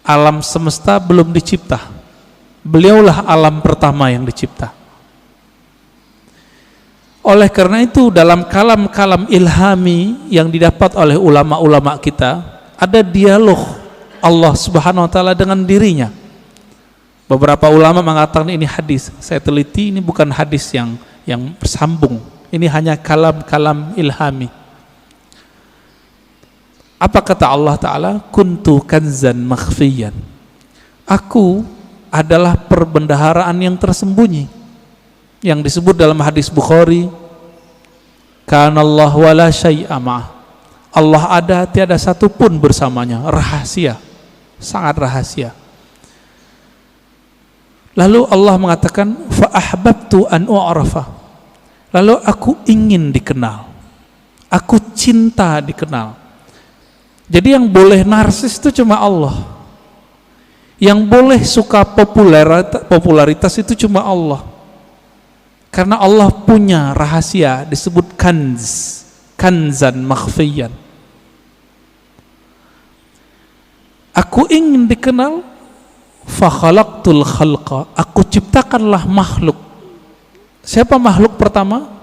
Alam semesta belum dicipta. Beliaulah alam pertama yang dicipta. Oleh karena itu dalam kalam-kalam ilhami yang didapat oleh ulama-ulama kita, ada dialog Allah Subhanahu wa taala dengan dirinya. Beberapa ulama mengatakan ini hadis. Saya teliti, ini bukan hadis yang bersambung. Ini hanya kalam-kalam ilhami. Apa kata Allah Ta'ala? Kuntu kanzan makhfiyan. Aku adalah perbendaharaan yang tersembunyi. Yang disebut dalam hadis Bukhari, Kanallahu wa la syai'a ma'ah. Allah ada, tiada satu pun bersamanya. Rahasia, sangat rahasia. Lalu Allah mengatakan, fa ahbabtu an u'rafa. Lalu aku ingin dikenal. Aku cinta dikenal. Jadi yang boleh narsis itu cuma Allah. Yang boleh suka popularitas itu cuma Allah. Karena Allah punya rahasia disebut kanz, kanzan makhfiyan. Aku ingin dikenal, fa khalaqtul khalqa. Aku ciptakanlah makhluk. Siapa makhluk pertama?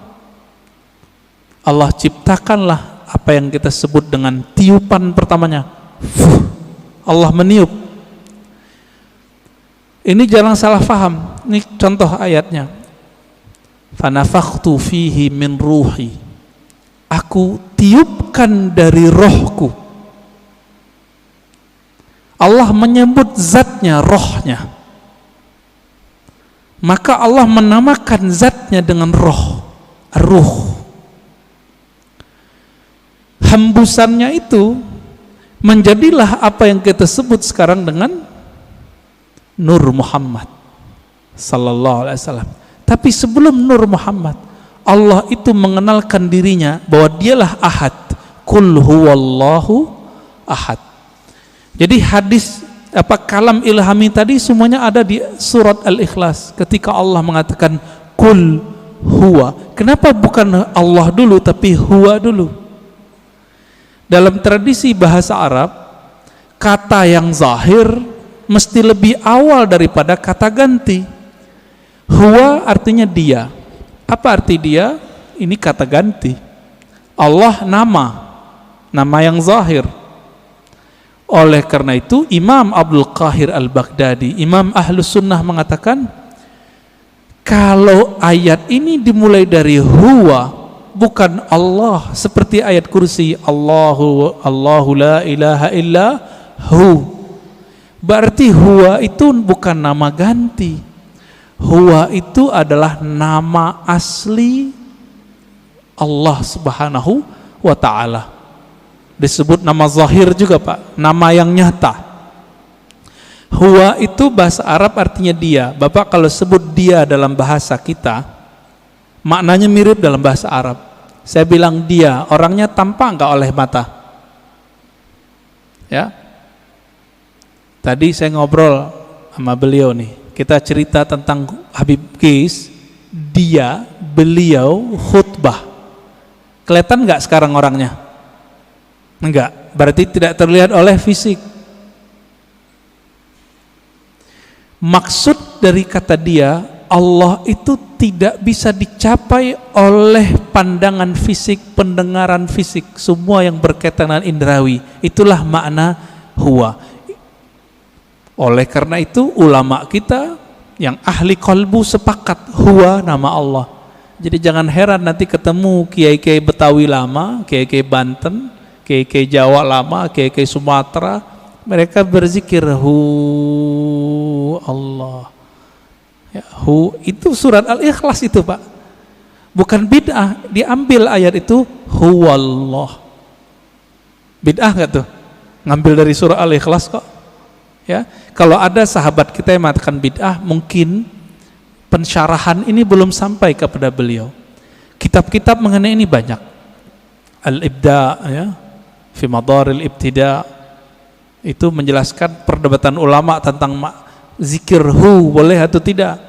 Allah ciptakanlah apa yang kita sebut dengan tiupan pertamanya. Allah meniup. Ini jangan salah faham. Ini contoh ayatnya. Fanafakhtu fihi min ruhi. Aku tiupkan dari rohku. Allah menyebut zatnya, rohnya. Maka Allah menamakan zatnya dengan roh, ruh. Hembusannya itu menjadilah apa yang kita sebut sekarang dengan Nur Muhammad sallallahu alaihi wasallam. Tapi sebelum Nur Muhammad, Allah itu mengenalkan dirinya bahwa dialah Ahad. Qul huwallahu ahad. Jadi hadis kalam ilhami tadi semuanya ada di surat Al-Ikhlas ketika Allah mengatakan Qul huwa. Kenapa bukan Allah dulu tapi huwa dulu? Dalam tradisi bahasa Arab, kata yang zahir mesti lebih awal daripada kata ganti. Huwa artinya dia. Apa arti dia? Ini kata ganti. Allah nama yang zahir. Oleh karena itu Imam Abdul Qahir Al-Baghdadi, Imam Ahlus Sunnah mengatakan, kalau ayat ini dimulai dari huwa, bukan Allah, seperti ayat kursi Allahu la ilaha illa hu, berarti huwa itu bukan nama ganti. Huwa itu adalah nama asli Allah Subhanahu wa ta'ala. Disebut nama zahir juga Pak, nama yang nyata. Huwa itu bahasa Arab artinya dia. Bapak kalau sebut dia dalam bahasa kita, maknanya mirip dalam bahasa Arab. Saya bilang dia, orangnya tampak enggak oleh mata? Ya. Tadi saya ngobrol sama beliau nih. Kita cerita tentang Habib Qais, beliau khutbah. Kelihatan enggak sekarang orangnya? Enggak, berarti tidak terlihat oleh fisik. Maksud dari kata dia, Allah itu tidak bisa dicapai oleh pandangan fisik, pendengaran fisik, semua yang berkaitan dengan indrawi. Itulah makna huwa. Oleh karena itu ulama kita yang ahli qalbu sepakat huwa nama Allah. Jadi jangan heran nanti ketemu kiai-kiai Betawi lama, kiai-kiai Banten, kiai-kiai Jawa lama, kiai-kiai Sumatera, mereka berzikir hu Allah. Ya, hu itu surat Al-Ikhlas itu Pak. Bukan bid'ah, diambil ayat itu huwallah. Bid'ah enggak tuh? Ngambil dari surah Al-Ikhlas kok. Ya, kalau ada sahabat kita yang mengatakan bid'ah, mungkin pensyarahan ini belum sampai kepada beliau. Kitab-kitab mengenai ini banyak. Al-Ibda ya, fi Madaril Ibtida, itu menjelaskan perdebatan ulama tentang zikir hu boleh atau tidak.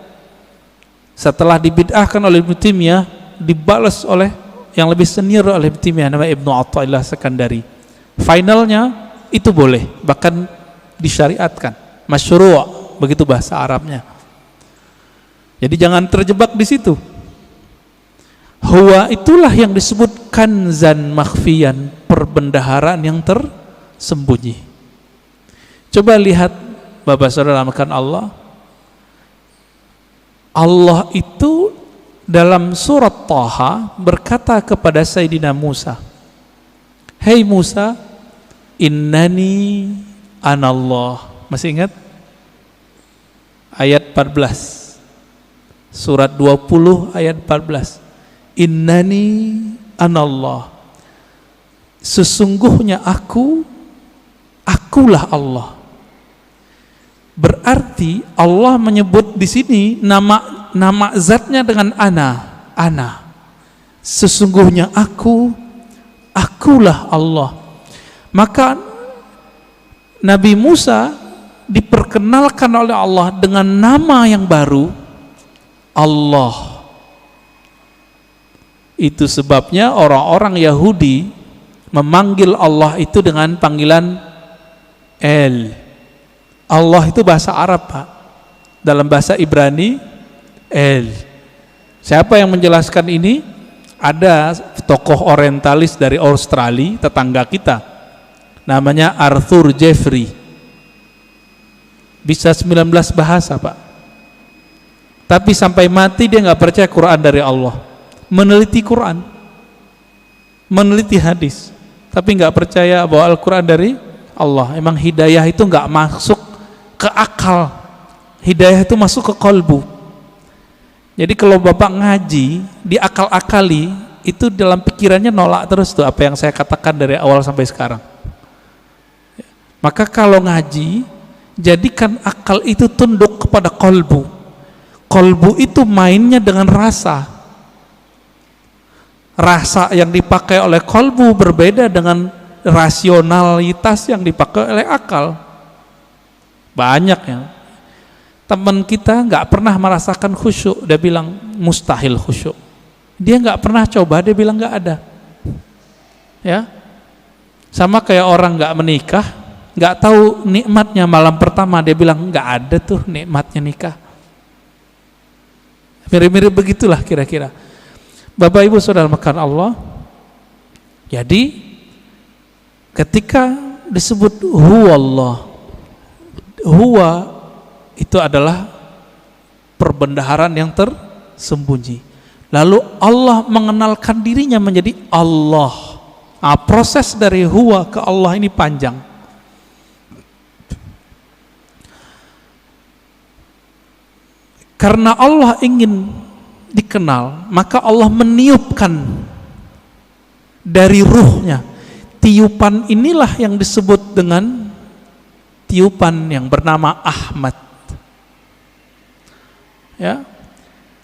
Setelah dibid'ahkan oleh Ibnu Taimiyah, dibalas oleh yang lebih senior oleh Ibnu Taimiyah, namanya Ibnu Athaillah Sekandari. Finalnya itu boleh, bahkan disyariatkan, masyru', begitu bahasa Arabnya. Jadi jangan terjebak di situ. Huwa itulah yang disebut kanzan makhfiyan, perbendaharaan yang tersembunyi. Coba lihat Bapak Saudara makan Allah. Allah itu dalam surat Thaha berkata kepada Sayyidina Musa, "Hei Musa, innani anallah." Masih ingat? Ayat 14. Surat 20 ayat 14. Innani anallah. Sesungguhnya akulah Allah. Berarti Allah menyebut di sini nama zatnya dengan ana. Sesungguhnya akulah Allah. Maka Nabi Musa diperkenalkan oleh Allah dengan nama yang baru, Allah. Itu sebabnya orang-orang Yahudi memanggil Allah itu dengan panggilan El. Allah itu bahasa Arab, Pak. Dalam bahasa Ibrani El. Siapa yang menjelaskan ini? Ada tokoh orientalis dari Australia, tetangga kita, namanya Arthur Jeffrey. Bisa 19 bahasa, Pak. Tapi sampai mati dia nggak percaya Quran dari Allah. Meneliti Quran, meneliti hadis, tapi nggak percaya bahwa Al-Quran dari Allah. Emang hidayah itu nggak masuk ke akal, hidayah itu masuk ke kolbu. Jadi kalau Bapak ngaji di akal-akali, itu dalam pikirannya nolak terus tuh apa yang saya katakan dari awal sampai sekarang. Maka kalau ngaji, jadikan akal itu tunduk kepada kolbu. Kolbu itu mainnya dengan rasa. Rasa yang dipakai oleh kolbu berbeda dengan rasionalitas yang dipakai oleh akal. Banyak ya, teman kita nggak pernah merasakan khusyuk, dia bilang mustahil khusyuk. Dia nggak pernah coba, dia bilang nggak ada. Ya, sama kayak orang nggak menikah, nggak tahu nikmatnya malam pertama, dia bilang nggak ada tuh nikmatnya nikah. Mirip-mirip begitulah kira-kira. Bapak Ibu Saudara makan Allah. Jadi ketika disebut huwa Allah, huwa itu adalah perbendaharaan yang tersembunyi. Lalu Allah mengenalkan dirinya menjadi Allah. Nah, proses dari huwa ke Allah ini panjang. Karena Allah ingin dikenal, maka Allah meniupkan dari ruhnya. Tiupan inilah yang disebut dengan tiupan yang bernama Ahmad. Ya,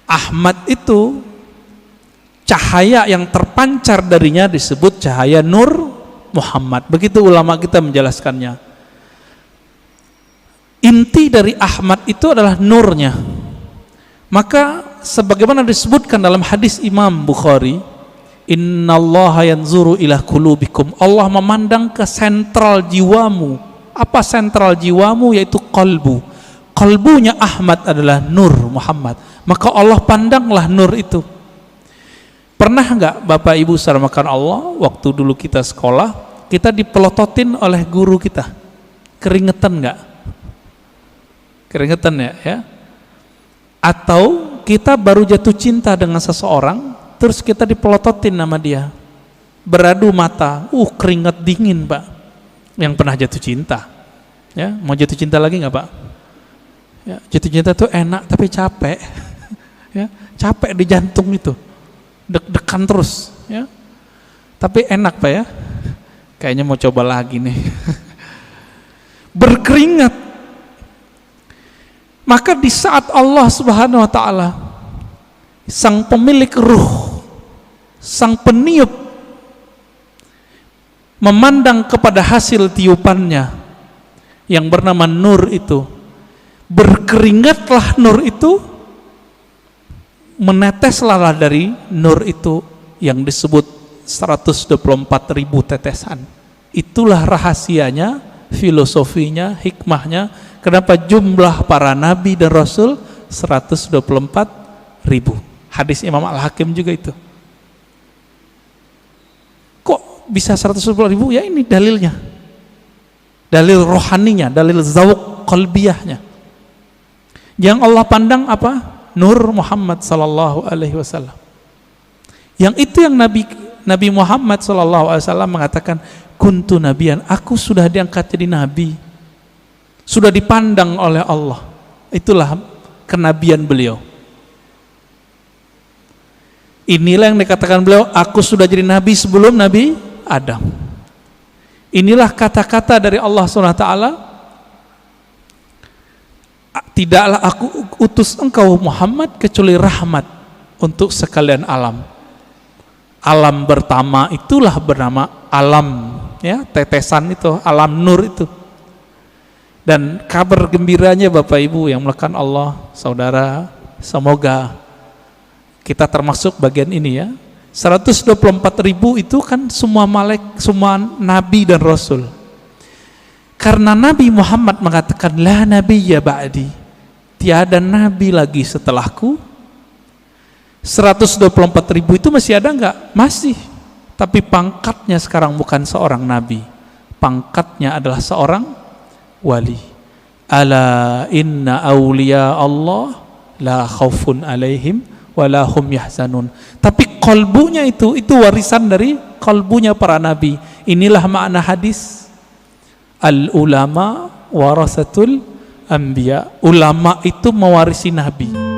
Ahmad itu cahaya yang terpancar darinya disebut cahaya Nur Muhammad. Begitu ulama kita menjelaskannya. Inti dari Ahmad itu adalah nurnya. Maka sebagaimana disebutkan dalam hadis Imam Bukhari, innallaha yanzuru ila qulubikum, Allah memandang ke sentral jiwamu. Apa sentral jiwamu? Yaitu qalbu. Qalbunya Ahmad adalah Nur Muhammad, maka Allah pandanglah nur itu. Pernah enggak Bapak Ibu saudara makan Allah, waktu dulu kita sekolah, kita dipelototin oleh guru kita, keringetan enggak? Keringetan ya? Atau kita baru jatuh cinta dengan seseorang, terus kita dipelototin nama dia, beradu mata, keringat dingin, Pak. Yang pernah jatuh cinta, ya, mau jatuh cinta lagi nggak, Pak? Ya, jatuh cinta tuh enak tapi capek, ya, capek di jantung itu, deg-degan terus, ya. Tapi enak, Pak, ya. Kayaknya mau coba lagi nih. Berkeringat. Maka di saat Allah Subhanahu wa ta'ala, sang pemilik ruh, sang peniup, memandang kepada hasil tiupannya yang bernama nur itu, berkeringatlah nur itu, meneteslah dari nur itu yang disebut 124.000 tetesan. Itulah rahasianya, filosofinya, hikmahnya, kenapa jumlah para nabi dan rasul 124.000. Hadis Imam Al-Hakim juga itu. Kok bisa 124.000? Ya ini dalilnya. Dalil rohaninya, dalil zawq qalbiyahnya. Yang Allah pandang apa? Nur Muhammad sallallahu alaihi wasallam. Yang itu yang Nabi Muhammad sallallahu alaihi wasallam mengatakan, kuntu nabiyan, aku sudah diangkat jadi nabi. Sudah dipandang oleh Allah. Itulah kenabian beliau. Inilah yang dikatakan beliau, aku sudah jadi nabi sebelum Nabi Adam. Inilah kata-kata dari Allah SWT, tidaklah aku utus engkau Muhammad kecuali rahmat untuk sekalian alam. Alam pertama itulah bernama alam, ya, tetesan itu, alam nur itu. Dan kabar gembiranya Bapak Ibu yang melakukan Allah, saudara, semoga kita termasuk bagian ini ya. 124.000 itu kan semua semua nabi dan rasul. Karena Nabi Muhammad mengatakan la nabiyya ba'di, tiada nabi lagi setelahku. 124.000 itu masih ada enggak? Masih. Tapi pangkatnya sekarang bukan seorang nabi. Pangkatnya adalah seorang wali. Ala inna awliya Allah la khaufun alaihim wala hum yahzanun. Tapi qalbunya itu warisan dari qalbunya para nabi. Inilah makna hadis al ulama warasatul anbiya. Ulama itu mewarisi nabi.